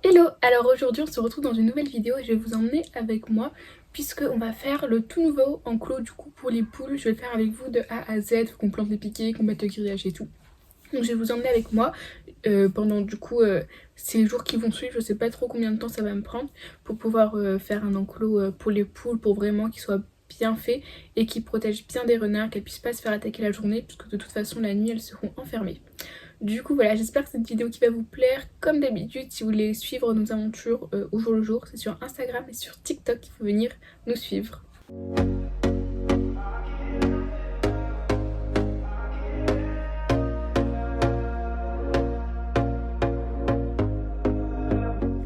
Hello! Alors aujourd'hui on se retrouve dans une nouvelle vidéo et je vais vous emmener avec moi puisque on va faire le tout nouveau enclos du coup pour les poules. Je vais le faire avec vous de A à Z, faut qu'on plante les piquets, qu'on mette le grillage et tout. Donc je vais vous emmener avec moi pendant du coup ces jours qui vont suivre. Je sais pas trop combien de temps ça va me prendre pour pouvoir faire un enclos pour les poules, pour vraiment qu'il soit bien fait et qu'il protège bien des renards, qu'elles puissent pas se faire attaquer la journée puisque de toute façon la nuit elles seront enfermées. Du coup voilà, j'espère que c'est une vidéo qui va vous plaire. Comme d'habitude, si vous voulez suivre nos aventures au jour le jour, c'est sur Instagram et sur TikTok qu'il faut venir nous suivre.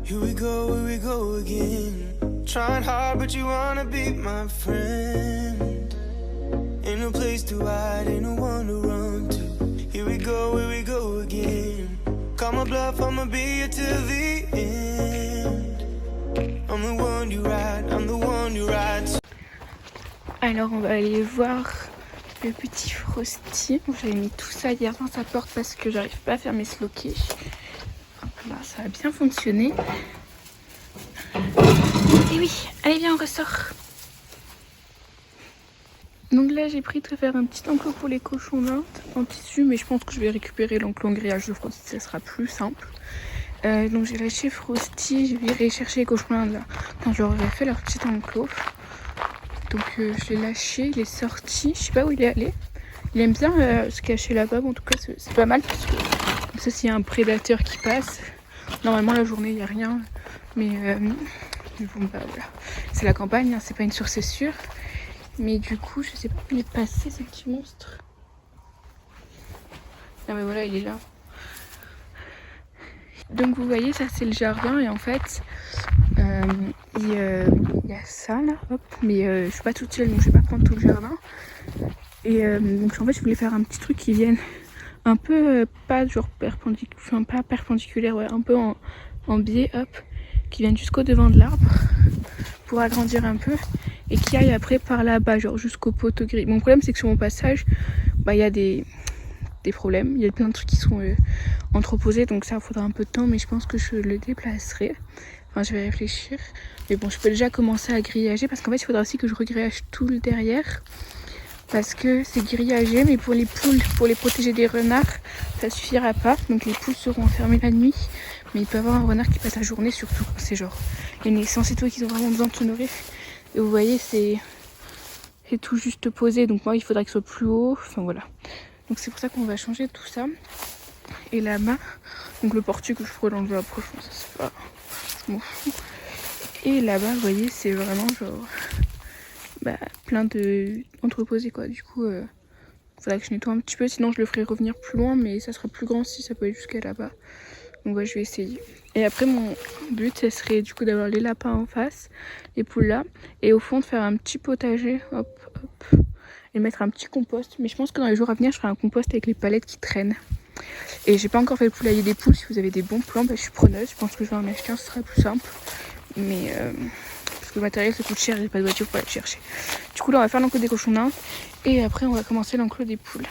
Here we go again. Trying hard, but you wanna be my friend. Ain't no place to hide, ain't no one to run to. Here we go again. Call my bluff, I'ma be here till the end. I'm the one you ride, I'm the one you ride. Alors on va aller voir le petit Frosty. J'avais mis tout ça hier dans sa porte parce que j'arrive pas à faire mes sloquets. Là, ça a bien fonctionné. Et oui, allez viens on ressort. Donc là j'ai pris de faire un petit enclos pour les cochons d'Inde en tissu, mais je pense que je vais récupérer l'enclos en grillage de Frosty, ça sera plus simple. Donc j'ai lâché Frosty, je vais aller chercher les cochons d'Inde là quand je leur aurai fait leur petit enclos. Donc je l'ai lâché, il est sorti, je sais pas où il est allé. Il aime bien se cacher là-bas, bon, en tout cas c'est pas mal parce que comme ça s'il y a un prédateur qui passe, normalement la journée il n'y a rien, mais bon bah voilà, c'est la campagne, hein, c'est pas une source sûre. Mais du coup, je sais pas où il est passé ce petit monstre. Ah mais voilà, il est là. Donc vous voyez, ça c'est le jardin et en fait, il y a ça là, hop. Mais je suis pas toute seule donc je vais pas prendre tout le jardin. Et donc en fait, je voulais faire un petit truc qui vienne un peu, pas genre perpendiculaire, enfin pas perpendiculaire, ouais, un peu en biais, hop, qui vienne jusqu'au devant de l'arbre pour agrandir un peu. Et qui aille après par là-bas, genre jusqu'au poteau gris. Mon problème, c'est que sur mon passage, bah, il y a des problèmes. Il y a plein de trucs qui sont entreposés, donc ça faudra un peu de temps, mais je pense que je le déplacerai. Enfin, je vais réfléchir. Mais bon, je peux déjà commencer à grillager parce qu'en fait, il faudra aussi que je regrillage tout le derrière. Parce que c'est grillagé, mais pour les poules, pour les protéger des renards, ça suffira pas. Donc les poules seront enfermées la nuit. Mais il peut y avoir un renard qui passe la journée, surtout quand c'est genre les naissances et tout, qu'ils ont vraiment besoin de se nourrir. Et vous voyez, c'est tout juste posé, donc moi il faudrait que ce soit plus haut, enfin voilà. Donc c'est pour ça qu'on va changer tout ça. Et là-bas, donc le portique que je pourrais l'enlever après, ça c'est pas... je m'en fous. Et là-bas, vous voyez, c'est vraiment genre... bah, plein de entreposés quoi. Du coup, faudrait que je nettoie un petit peu, sinon je le ferai revenir plus loin, mais ça sera plus grand si ça peut aller jusqu'à là-bas. Donc ouais, je vais essayer. Et après mon but, ce serait du coup d'avoir les lapins en face, les poules là, et au fond de faire un petit potager, hop, hop, et mettre un petit compost. Mais je pense que dans les jours à venir, je ferai un compost avec les palettes qui traînent. Et j'ai pas encore fait le poulailler des poules. Si vous avez des bons plans, bah, je suis preneuse. Je pense que je vais en acheter un, ce sera plus simple. Mais parce que le matériel ça coûte cher, j'ai pas de voiture pour aller le chercher. Du coup là, on va faire l'enclos des cochons d'Inde et après on va commencer l'enclos des poules.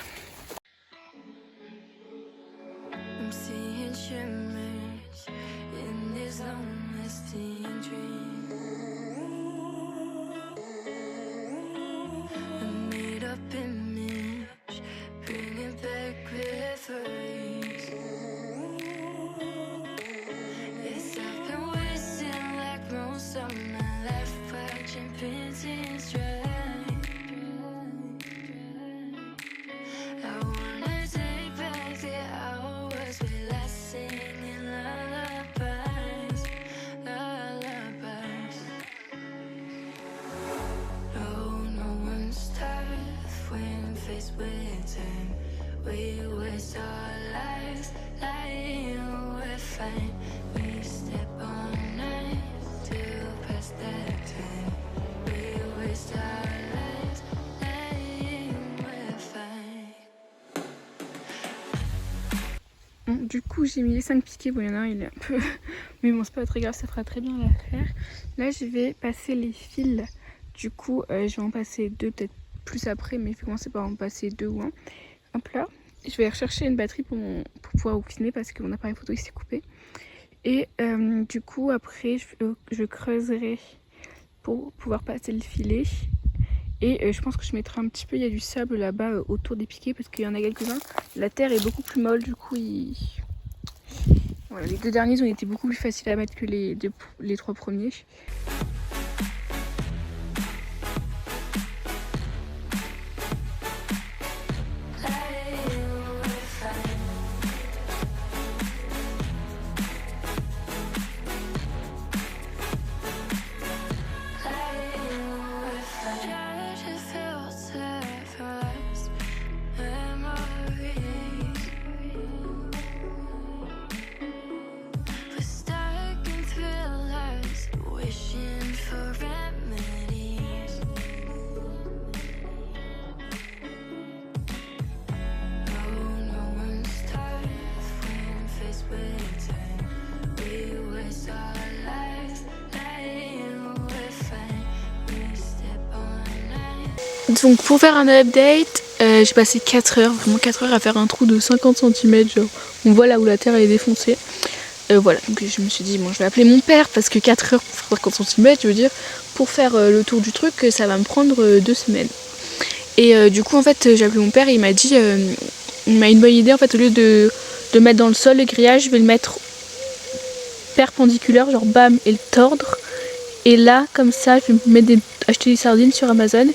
Du coup j'ai mis les 5 piquets, bon il y en a un il est un peu... mais bon c'est pas très grave, ça fera très bien l'affaire. Là je vais passer les fils, du coup je vais en passer 2 peut-être plus après, mais je vais commencer par en passer 2 ou 1. Hop là, je vais rechercher une batterie pour pouvoir vous filmer parce que mon appareil photo il s'est coupé. Et du coup après je creuserai pour pouvoir passer le filet. Et je pense que je mettrai un petit peu, il y a du sable là-bas autour des piquets parce qu'il y en a quelques-uns. La terre est beaucoup plus molle, du coup voilà, les 2 derniers ont été beaucoup plus faciles à mettre que les 3 premiers. Donc pour faire un update, j'ai passé 4 heures, vraiment 4 heures à faire un trou de 50 cm, genre on voit là où la terre elle est défoncée. Voilà, donc je me suis dit bon je vais appeler mon père parce que 4 heures pour faire 50 cm, je veux dire, pour faire le tour du truc, ça va me prendre 2 semaines. Et du coup en fait j'ai appelé mon père et il m'a dit, il m'a une bonne idée en fait, au lieu de mettre dans le sol le grillage, je vais le mettre perpendiculaire, genre bam, et le tordre. Et là, comme ça, je vais acheter des sardines sur Amazon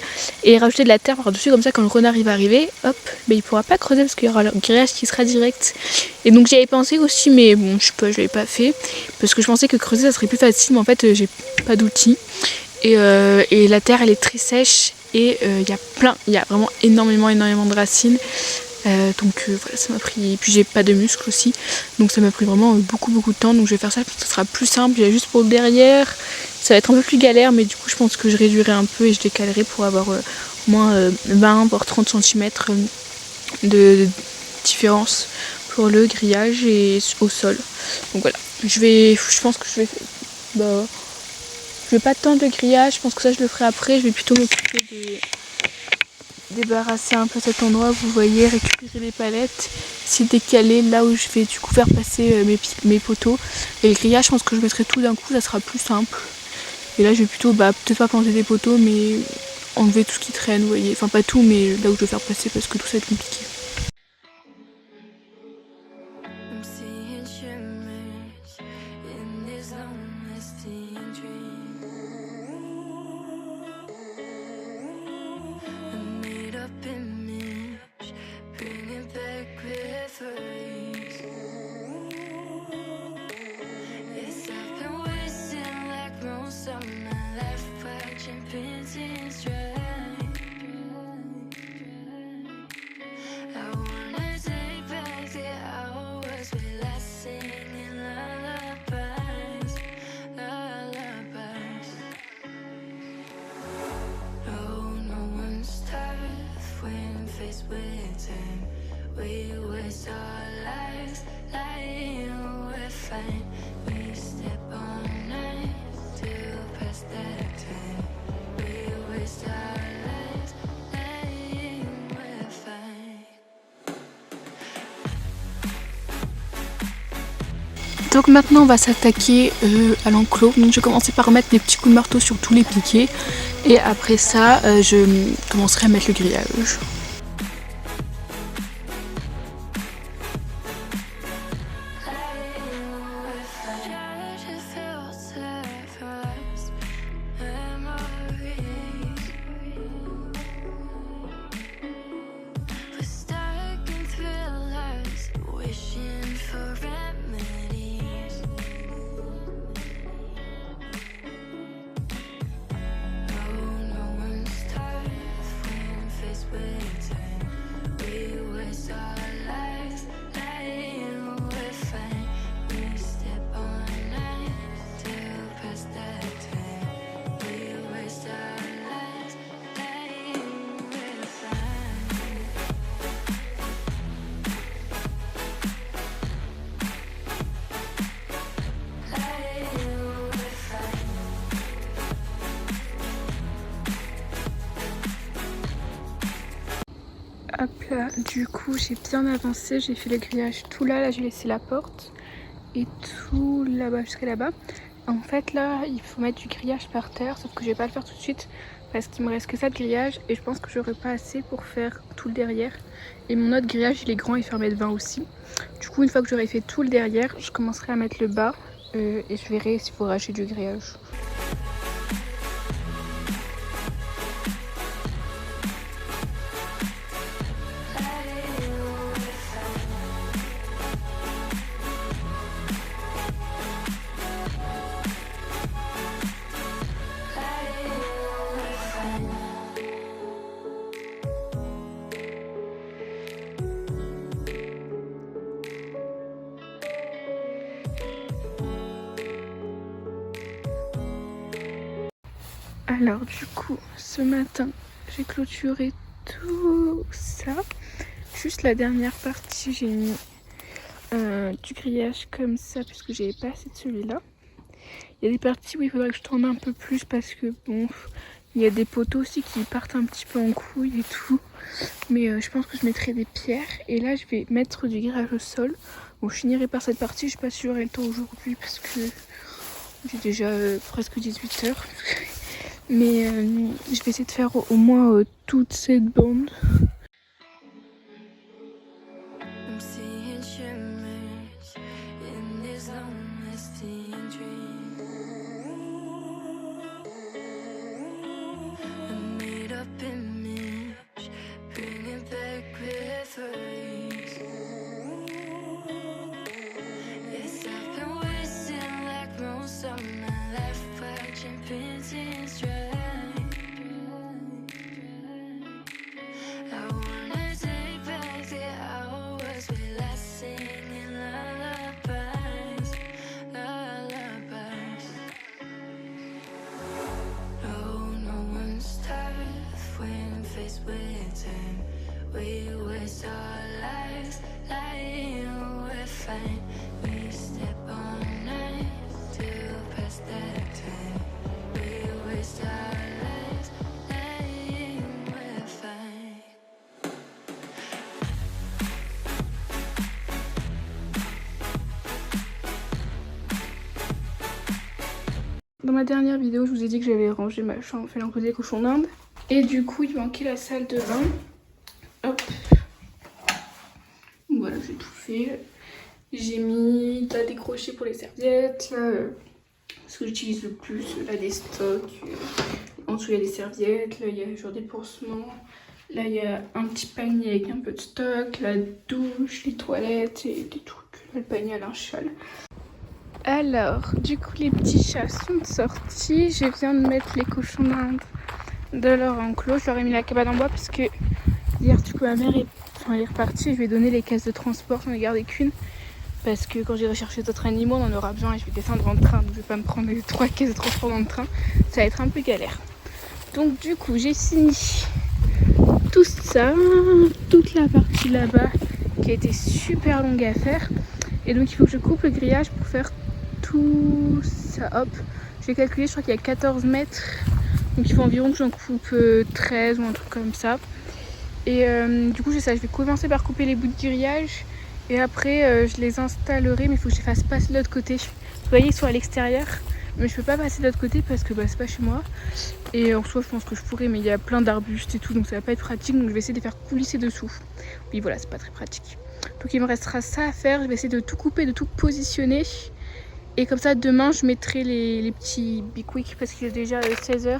et rajouter de la terre par-dessus, comme ça quand le renard va arriver, hop, ben, il pourra pas creuser parce qu'il y aura le grillage qui sera direct. Et donc j'y avais pensé aussi, mais bon, je sais pas, je l'avais pas fait parce que je pensais que creuser ça serait plus facile, mais en fait j'ai pas d'outils. Et la terre elle est très sèche et il y a vraiment énormément de racines. Donc voilà, ça m'a pris, puis j'ai pas de muscles aussi, donc ça m'a pris vraiment beaucoup de temps. Donc je vais faire ça, ça sera plus simple. J'ai juste pour le derrière, ça va être un peu plus galère, mais du coup je pense que je réduirai un peu et je décalerai pour avoir au moins 20 voire 30 cm de différence pour le grillage et au sol. Donc voilà, je pense que je vais pas tendre le grillage, je pense que ça je le ferai après. Je vais plutôt m'occuper de débarrasser un peu cet endroit, vous voyez, récupérer les palettes, essayer de décaler là où je vais du coup faire passer mes poteaux. Et le grillage, je pense que je mettrai tout d'un coup, ça sera plus simple. Et là je vais plutôt peut-être pas planter des poteaux, mais enlever tout ce qui traîne, vous voyez, enfin pas tout, mais là où je vais faire passer parce que tout ça va être compliqué. Donc maintenant on va s'attaquer à l'enclos. Donc je vais commencer par mettre des petits coups de marteau sur tous les piquets et après ça je commencerai à mettre le grillage. Hop là, du coup j'ai bien avancé, j'ai fait le grillage tout là, j'ai laissé la porte et tout là-bas jusqu'à là-bas. En fait là il faut mettre du grillage par terre, sauf que je vais pas le faire tout de suite parce qu'il me reste que ça de grillage et je pense que j'aurai pas assez pour faire tout le derrière. Et mon autre grillage il est grand, il fait 1m20 aussi. Du coup une fois que j'aurai fait tout le derrière, je commencerai à mettre le bas et je verrai s'il faut racheter du grillage. Alors du coup ce matin j'ai clôturé tout ça, juste la dernière partie j'ai mis du grillage comme ça puisque j'avais pas assez de celui-là. Il y a des parties où il faudrait que je tourne un peu plus parce que bon il y a des poteaux aussi qui partent un petit peu en couille et tout, mais je pense que je mettrai des pierres et là je vais mettre du grillage au sol. Bon je finirai par cette partie, je sais pas si j'aurai le temps aujourd'hui parce que j'ai déjà presque 18h. Mais je vais essayer de faire au moins toute cette bande. Dans ma dernière vidéo, je vous ai dit que j'avais rangé ma chambre, fait l'enclos des cochons d'Inde. Et du coup, il manquait la salle de bain. Hop. Voilà, j'ai tout fait. J'ai mis là, des crochets pour les serviettes. Là, ce que j'utilise le plus, là, des stocks. En dessous, il y a des serviettes. Là, il y a genre des pansements. Là, il y a un petit panier avec un peu de stock. La douche, les toilettes et des trucs. Là, le panier à linge-sale. Alors, du coup, les petits chats sont sortis. Je viens de mettre les cochons d'Inde de leur enclos. Je leur ai mis la cabane en bois parce que hier, du coup, ma mère est repartie. Je lui ai donné les caisses de transport. J'en ai gardé qu'une parce que quand j'irai chercher d'autres animaux, on en aura besoin et je vais descendre en train. Donc, je vais pas me prendre les 3 caisses de transport dans le train. Ça va être un peu galère. Donc, du coup, j'ai fini tout ça, toute la partie là-bas qui a été super longue à faire. Et donc, il faut que je coupe le grillage pour faire tout ça. Hop, j'ai calculé, je crois qu'il y a 14 mètres, donc il faut environ que j'en coupe 13 ou un truc comme ça. Et du coup j'ai ça, je vais commencer par couper les bouts de grillage et après je les installerai, mais il faut que je les fasse passer de l'autre côté. Vous voyez, ils sont à l'extérieur, mais je peux pas passer de l'autre côté parce que c'est pas chez moi. Et en soi je pense que je pourrais, mais il y a plein d'arbustes et tout, donc ça va pas être pratique, donc je vais essayer de les faire coulisser dessous. Oui voilà, c'est pas très pratique. Donc il me restera ça à faire, je vais essayer de tout couper, de tout positionner. Et comme ça, demain, je mettrai les petits Big Quick parce qu'il est déjà 16h.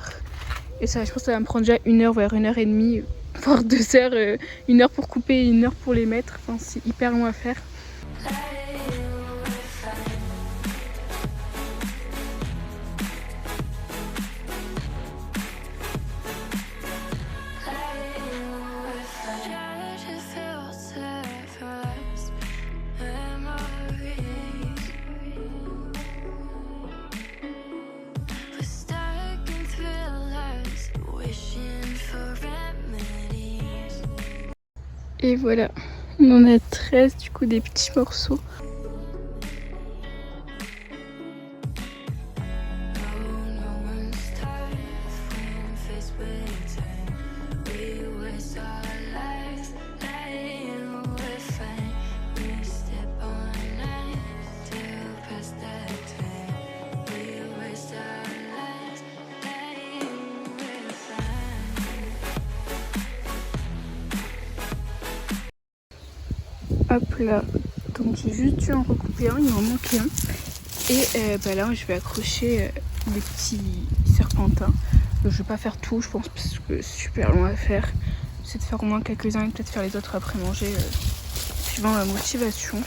Et ça, je pense que ça va me prendre déjà 1h, voire 1h30, voire 2h. 1h pour couper et 1h pour les mettre. Enfin, c'est hyper long à faire. Et voilà, on en a 13 du coup, des petits morceaux. hop là. Donc j'ai juste dû en recouper un, il m'en manquait un. Et là je vais accrocher des petits serpentins. Donc, je vais pas faire tout je pense parce que c'est super long à faire. J'essaie de faire au moins quelques-uns et peut-être faire les autres après manger suivant la motivation.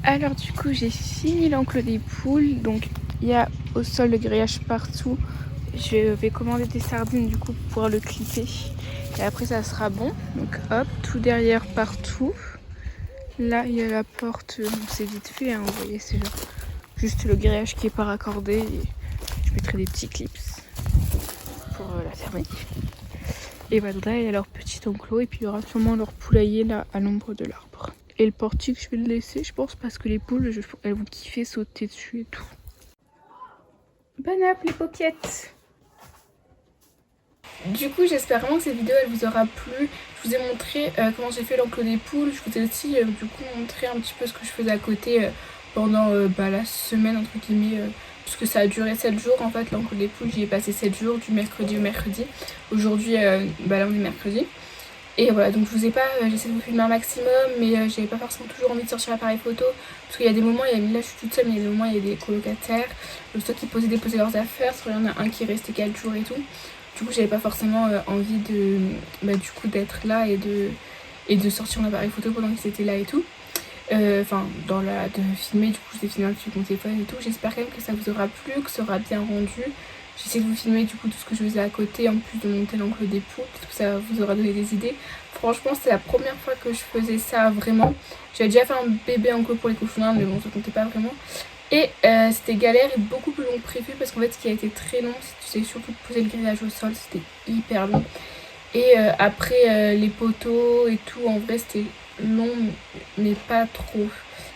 Alors du coup j'ai fini l'enclos des poules, donc il y a au sol le grillage partout. Je vais commander des sardines du coup pour pouvoir le clipper et après ça sera bon. Donc hop, tout derrière partout. Là il y a la porte, bon, c'est vite fait hein, vous voyez, c'est genre juste le grillage qui est pas raccordé et je mettrai des petits clips pour la fermer. Et voilà, il y a leur petit enclos et puis il y aura sûrement leur poulailler là à l'ombre de l'arbre. Et le portique, je vais le laisser, je pense, parce que les poules, elles vont kiffer sauter dessus et tout. Bonne app, les paupiètes! Du coup, j'espère vraiment que cette vidéo, elle vous aura plu. Je vous ai montré comment j'ai fait l'enclos des poules. Je vous ai aussi, du coup, montré un petit peu ce que je faisais à côté pendant la semaine, entre guillemets, puisque ça a duré 7 jours. En fait, l'enclos des poules, j'y ai passé 7 jours, du mercredi au mercredi. Aujourd'hui, là, on est mercredi. Et voilà, donc je vous ai pas, j'essaie de vous filmer un maximum, mais j'avais pas forcément toujours envie de sortir l'appareil photo, parce qu'il y a des moments, là je suis toute seule, mais il y a des moments, il y a des colocataires, soit qui déposaient leurs affaires, soit il y en a un qui est resté 4 jours et tout. Du coup, j'avais pas forcément envie de, du coup, d'être là et de sortir l'appareil photo pendant qu'ils étaient là et tout. De filmer, du coup, je l'ai filmé un petit peu avec mon téléphone et tout. J'espère quand même que ça vous aura plu, que ça aura bien rendu. J'essaie de vous filmer du coup tout ce que je faisais à côté en plus de monter l'enclos des poules parce que ça vous aura donné des idées. Franchement c'est la première fois que je faisais ça vraiment. J'avais déjà fait un bébé enclos pour les cochons d'Inde mais bon ça comptait pas vraiment. Et c'était galère et beaucoup plus long que prévu parce qu'en fait ce qui a été très long c'est surtout de poser le grillage au sol, c'était hyper long. Et après les poteaux et tout en vrai c'était long mais pas trop.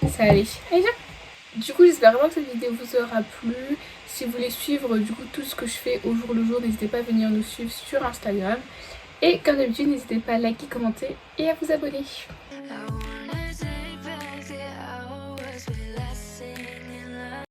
Ça allait. Allez viens. Du coup j'espère vraiment que cette vidéo vous aura plu. Si vous voulez suivre du coup tout ce que je fais au jour le jour, n'hésitez pas à venir nous suivre sur Instagram. Et comme d'habitude, n'hésitez pas à liker, commenter et à vous abonner.